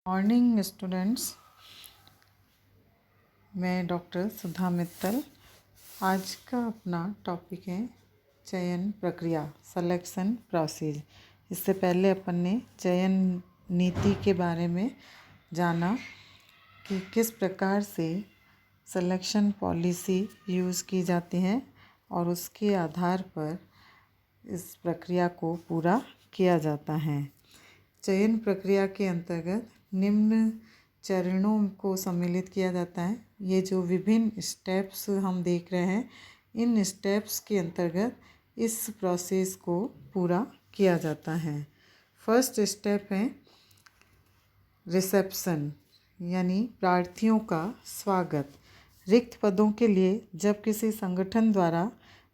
Morning students, मैं doctor सुधा मित्तल। आज का अपना टॉपिक है चयन प्रक्रिया, सिलेक्शन प्रोसेस। इससे पहले अपन ने चयन नीति के बारे में जाना कि किस प्रकार से सिलेक्शन पॉलिसी यूज़ की जाती है और उसके आधार पर इस प्रक्रिया को पूरा किया जाता है। चयन प्रक्रिया के अंतर्गत निम्न चरणों को सम्मिलित किया जाता है। ये जो विभिन्न स्टेप्स हम देख रहे हैं, इन स्टेप्स के अंतर्गत इस प्रोसेस को पूरा किया जाता है। फर्स्ट स्टेप है रिसेप्शन, यानी प्रार्थियों का स्वागत। रिक्त पदों के लिए जब किसी संगठन द्वारा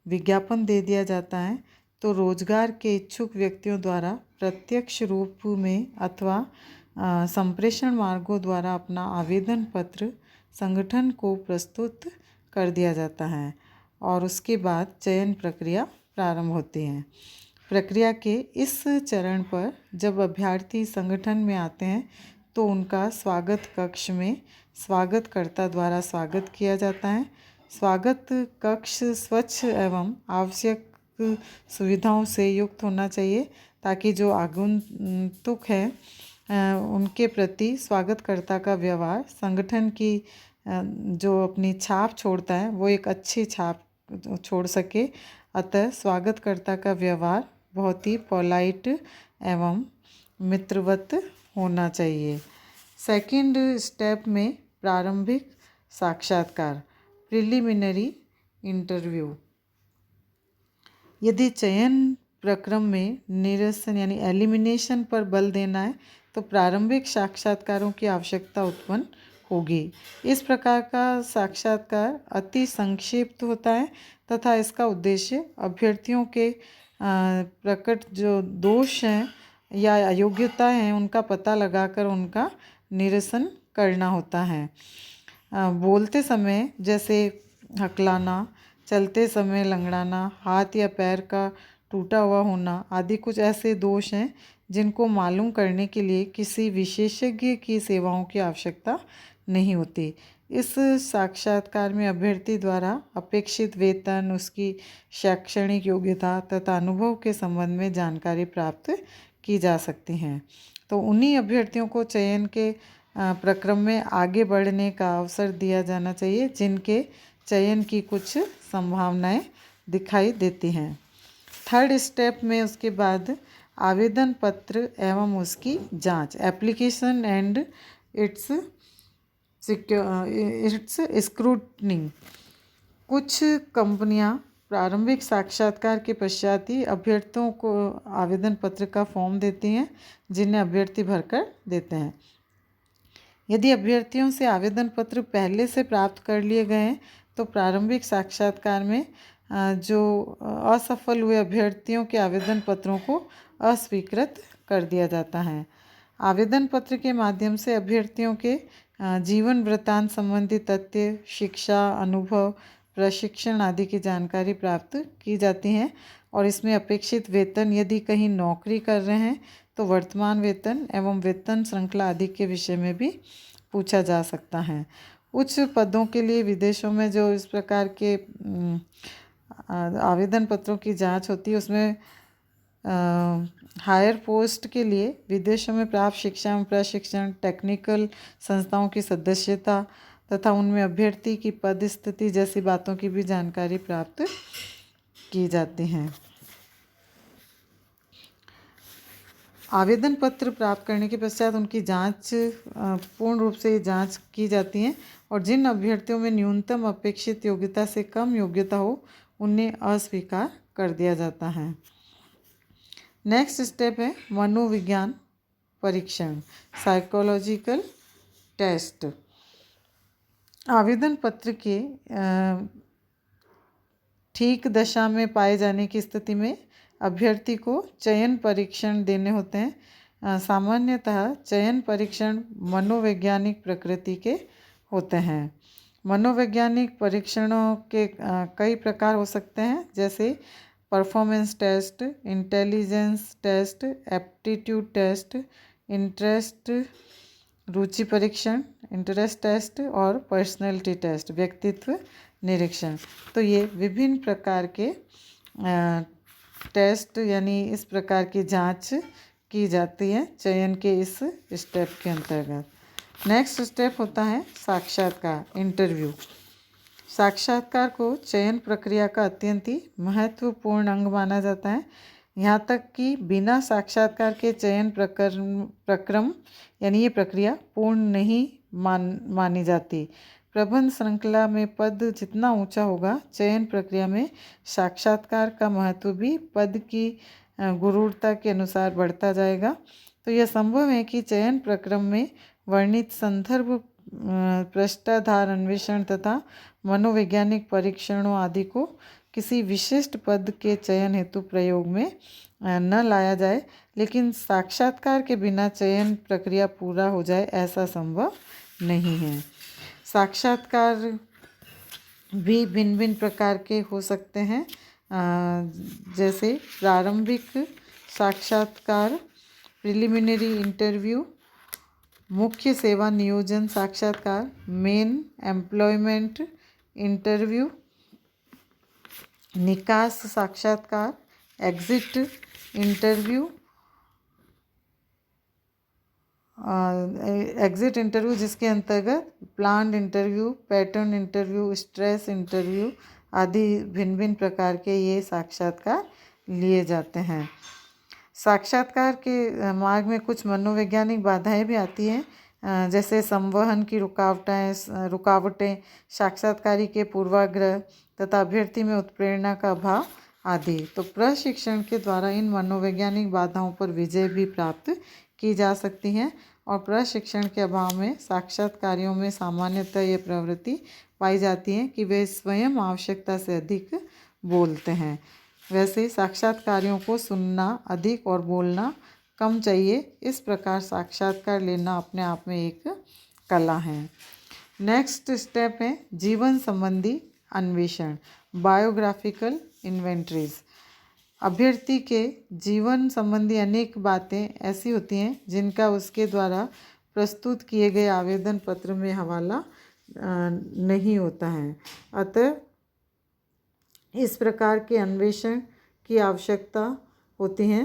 विज्ञापन दे दिया जाता है तो रोजगार के इच्छुक व्यक्तियों द्वारा प्रत्यक्ष रूप में अथवा संप्रेषण मार्गों द्वारा अपना आवेदन पत्र संगठन को प्रस्तुत कर दिया जाता है और उसके बाद चयन प्रक्रिया प्रारंभ होती है। प्रक्रिया के इस चरण पर जब अभ्यर्थी संगठन में आते हैं तो उनका स्वागत कक्ष में स्वागतकर्ता द्वारा स्वागत किया जाता है। स्वागत कक्ष स्वच्छ एवं आवश्यक सुविधाओं से युक्त होना चाहिए ताकि जो आगंतुक है उनके प्रति स्वागतकर्ता का व्यवहार संगठन की जो अपनी छाप छोड़ता है वो एक अच्छी छाप छोड़ सके। अतः स्वागतकर्ता का व्यवहार बहुत ही पोलाइट एवं मित्रवत होना चाहिए। सेकंड स्टेप में प्रारंभिक साक्षात्कार, प्रिलिमिनरी इंटरव्यू। यदि चयन प्रक्रम में निरसन यानी एलिमिनेशन पर बल देना है तो प्रारंभिक साक्षात्कारों की आवश्यकता उत्पन्न होगी। इस प्रकार का साक्षात्कार अति संक्षिप्त होता है तथा इसका उद्देश्य अभ्यर्थियों के प्रकट जो दोष हैं या अयोग्यता हैं उनका पता लगाकर उनका निरसन करना होता है। बोलते समय जैसे हकलाना, चलते समय लंगड़ाना, हाथ या पैर का टूटा हुआ होना आदि कुछ ऐसे दोष हैं जिनको मालूम करने के लिए किसी विशेषज्ञ की सेवाओं की आवश्यकता नहीं होती। इस साक्षात्कार में अभ्यर्थी द्वारा अपेक्षित वेतन, उसकी शैक्षणिक योग्यता तथा अनुभव के संबंध में जानकारी प्राप्त की जा सकती हैं। तो उन्हीं अभ्यर्थियों को चयन के प्रक्रम में आगे बढ़ने का अवसर दिया जाना चाहिए जिनके चयन की कुछ संभावनाएं दिखाई देती हैं। थर्ड स्टेप में उसके बाद आवेदन पत्र एवं उसकी जांच, एप्लीकेशन एंड इट्स स्क्रूटनी। कुछ कंपनियां प्रारंभिक साक्षात्कार के पश्चात ही अभ्यर्थियों को आवेदन पत्र का फॉर्म देती हैं जिन्हें अभ्यर्थी भरकर देते हैं। यदि अभ्यर्थियों से आवेदन पत्र पहले से प्राप्त कर लिए गए हैं तो प्रारंभिक साक्षात्कार में जो असफल हुए अभ्यर्थियों के आवेदन पत्रों को अस्वीकृत कर दिया जाता है। आवेदन पत्र के माध्यम से अभ्यर्थियों के जीवन वृत्तांत संबंधी तथ्य, शिक्षा, अनुभव, प्रशिक्षण आदि की जानकारी प्राप्त की जाती है और इसमें अपेक्षित वेतन, यदि कहीं नौकरी कर रहे हैं तो वर्तमान वेतन एवं वेतन श्रृंखला आदि के विषय में भी पूछा जा सकता है। उच्च पदों के लिए विदेशों में जो इस प्रकार के आवेदन पत्रों की जांच होती है उसमें हायर पोस्ट के लिए विदेशों में प्राप्त शिक्षा एवं प्रशिक्षण, टेक्निकल संस्थाओं की सदस्यता तथा उनमें अभ्यर्थी की पद स्थिति जैसी बातों की भी जानकारी प्राप्त की जाती हैं। आवेदन पत्र प्राप्त करने के पश्चात उनकी जांच पूर्ण रूप से जांच की जाती है और जिन अभ्यर्थियों में न्यूनतम अपेक्षित योग्यता से कम योग्यता हो उन्हें अस्वीकार कर दिया जाता है। नेक्स्ट स्टेप है मनोविज्ञान परीक्षण, साइकोलॉजिकल टेस्ट। आवेदन पत्र के ठीक दशा में पाए जाने की स्थिति में अभ्यर्थी को चयन परीक्षण देने होते हैं। सामान्यतः चयन परीक्षण मनोवैज्ञानिक प्रकृति के होते हैं। मनोवैज्ञानिक परीक्षणों के कई प्रकार हो सकते हैं जैसे performance test, intelligence test, aptitude test, interest रुचि परीक्षण, इंटरेस्ट टेस्ट और पर्सनैलिटी टेस्ट, व्यक्तित्व निरीक्षण। तो ये विभिन्न प्रकार के टेस्ट यानी इस प्रकार की जांच की जाती है चयन के इस स्टेप के अंतर्गत। नेक्स्ट स्टेप होता है साक्षात्कार, इंटरव्यू। साक्षात्कार को चयन प्रक्रिया का अत्यंत ही महत्वपूर्ण अंग माना जाता है। यहाँ तक कि बिना साक्षात्कार के चयन प्रक्रम यानी ये प्रक्रिया पूर्ण नहीं मानी जाती। प्रबंध श्रृंखला में पद जितना ऊंचा होगा, चयन प्रक्रिया में साक्षात्कार का महत्व भी पद की गुरूरता के अनुसार बढ़ता जाएगा। तो यह संभव है कि चयन प्रक्रम में वर्णित संदर्भ, पृष्ठाधार अन्वेषण तथा मनोवैज्ञानिक परीक्षणों आदि को किसी विशिष्ट पद के चयन हेतु प्रयोग में न लाया जाए, लेकिन साक्षात्कार के बिना चयन प्रक्रिया पूरा हो जाए ऐसा संभव नहीं है। साक्षात्कार भी भिन्न भिन्न प्रकार के हो सकते हैं, जैसे प्रारंभिक साक्षात्कार, प्रिलिमिनरी इंटरव्यू, मुख्य सेवा नियोजन साक्षात्कार, मेन एम्प्लॉयमेंट इंटरव्यू, निकास साक्षात्कार, एग्जिट इंटरव्यू, जिसके अंतर्गत planned interview, pattern interview, stress interview आदि भिन्न भिन्न प्रकार के ये साक्षात्कार लिए जाते हैं। साक्षात्कार के मार्ग में कुछ मनोवैज्ञानिक बाधाएं भी आती हैं, जैसे संवहन की रुकावटें, साक्षात्कारी के पूर्वाग्रह तथा अभ्यर्थी में उत्प्रेरणा का अभाव आदि। तो प्रशिक्षण के द्वारा इन मनोवैज्ञानिक बाधाओं पर विजय भी प्राप्त की जा सकती है और प्रशिक्षण के अभाव में साक्षात्कारियों में सामान्यतः यह प्रवृत्ति पाई जाती है कि वे स्वयं आवश्यकता से अधिक बोलते हैं। वैसे साक्षात्कारियों को सुनना अधिक और बोलना कम चाहिए। इस प्रकार साक्षात्कार लेना अपने आप में एक कला है। नेक्स्ट स्टेप है जीवन संबंधी अन्वेषण, बायोग्राफिकल इन्वेंटरीज। अभ्यर्थी के जीवन संबंधी अनेक बातें ऐसी होती हैं जिनका उसके द्वारा प्रस्तुत किए गए आवेदन पत्र में हवाला नहीं होता है। अतः इस प्रकार के अन्वेषण की आवश्यकता होती है।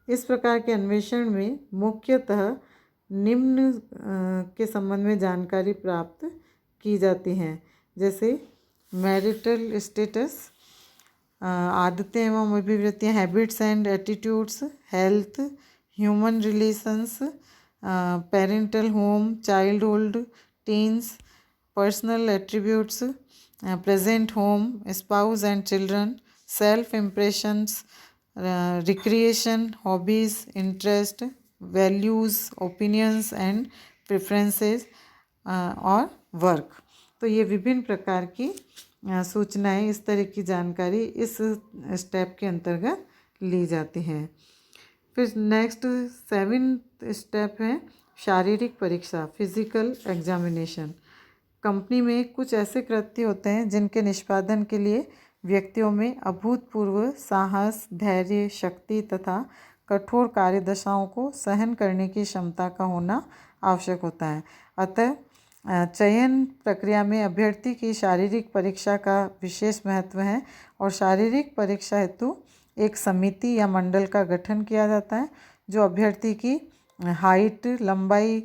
इस प्रकार के अन्वेषण में मुख्यतः निम्न के संबंध में जानकारी प्राप्त की जाती हैं, जैसे मैरिटल स्टेटस, आदतें एवं अभिवृत्तियाँ, habits and attitudes, health, human relations, parental home, childhood, teens, personal attributes, present home, spouse and children, self impressions, recreation, hobbies, interest, values, opinions and preferences और वर्क। तो ये विभिन्न प्रकार की सूचनाएं, इस तरह की जानकारी इस स्टेप के अंतर्गत ली जाती हैं। फिर नेक्स्ट 7th स्टेप है शारीरिक परीक्षा, फिजिकल एग्जामिनेशन। कंपनी में कुछ ऐसे कृत्य होते हैं जिनके निष्पादन के लिए व्यक्तियों में अभूतपूर्व साहस, धैर्य, शक्ति तथा कठोर कार्यदशाओं को सहन करने की क्षमता का होना आवश्यक होता है। अतः चयन प्रक्रिया में अभ्यर्थी की शारीरिक परीक्षा का विशेष महत्व है और शारीरिक परीक्षा हेतु एक समिति या मंडल का गठन किया जाता है जो अभ्यर्थी की हाइट, लंबाई,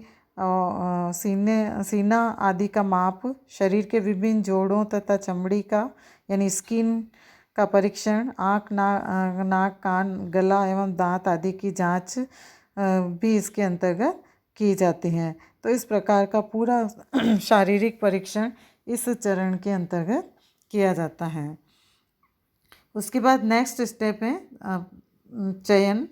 सीना आदि का माप, शरीर के विभिन्न जोड़ों तथा चमड़ी का यानी स्किन का परीक्षण, आँख, नाक, कान, गला एवं दांत आदि की जांच भी इसके अंतर्गत की जाती हैं। तो इस प्रकार का पूरा शारीरिक परीक्षण इस चरण के अंतर्गत किया जाता है। उसके बाद नेक्स्ट स्टेप है चयन,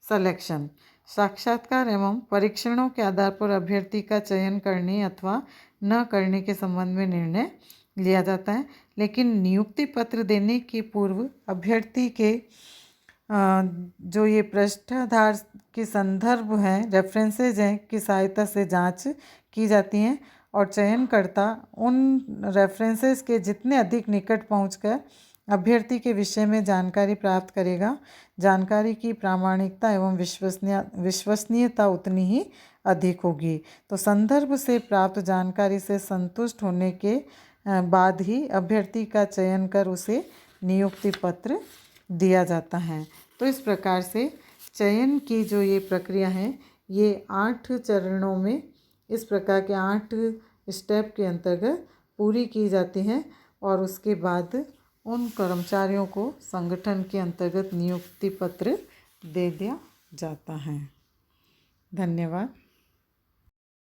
सिलेक्शन। साक्षात्कार एवं परीक्षणों के आधार पर अभ्यर्थी का चयन करने अथवा न करने के संबंध में निर्णय लिया जाता है, लेकिन नियुक्ति पत्र देने के पूर्व अभ्यर्थी के जो ये पृष्ठाधार के संदर्भ हैं, रेफरेंसेज हैं, की सहायता से जांच की जाती हैं और चयनकर्ता उन रेफरेंसेज के जितने अधिक निकट पहुंचकर अभ्यर्थी के विषय में जानकारी प्राप्त करेगा, जानकारी की प्रामाणिकता एवं विश्वसनीयता उतनी ही अधिक होगी। तो संदर्भ से प्राप्त जानकारी से संतुष्ट होने के बाद ही अभ्यर्थी का चयन कर उसे नियुक्ति पत्र दिया जाता है। तो इस प्रकार से चयन की जो ये प्रक्रिया है ये 8 चरणों में, इस प्रकार के 8 स्टेप के अंतर्गत पूरी की जाती है और उसके बाद उन कर्मचारियों को संगठन के अंतर्गत नियुक्ति पत्र दे दिया जाता है। धन्यवाद।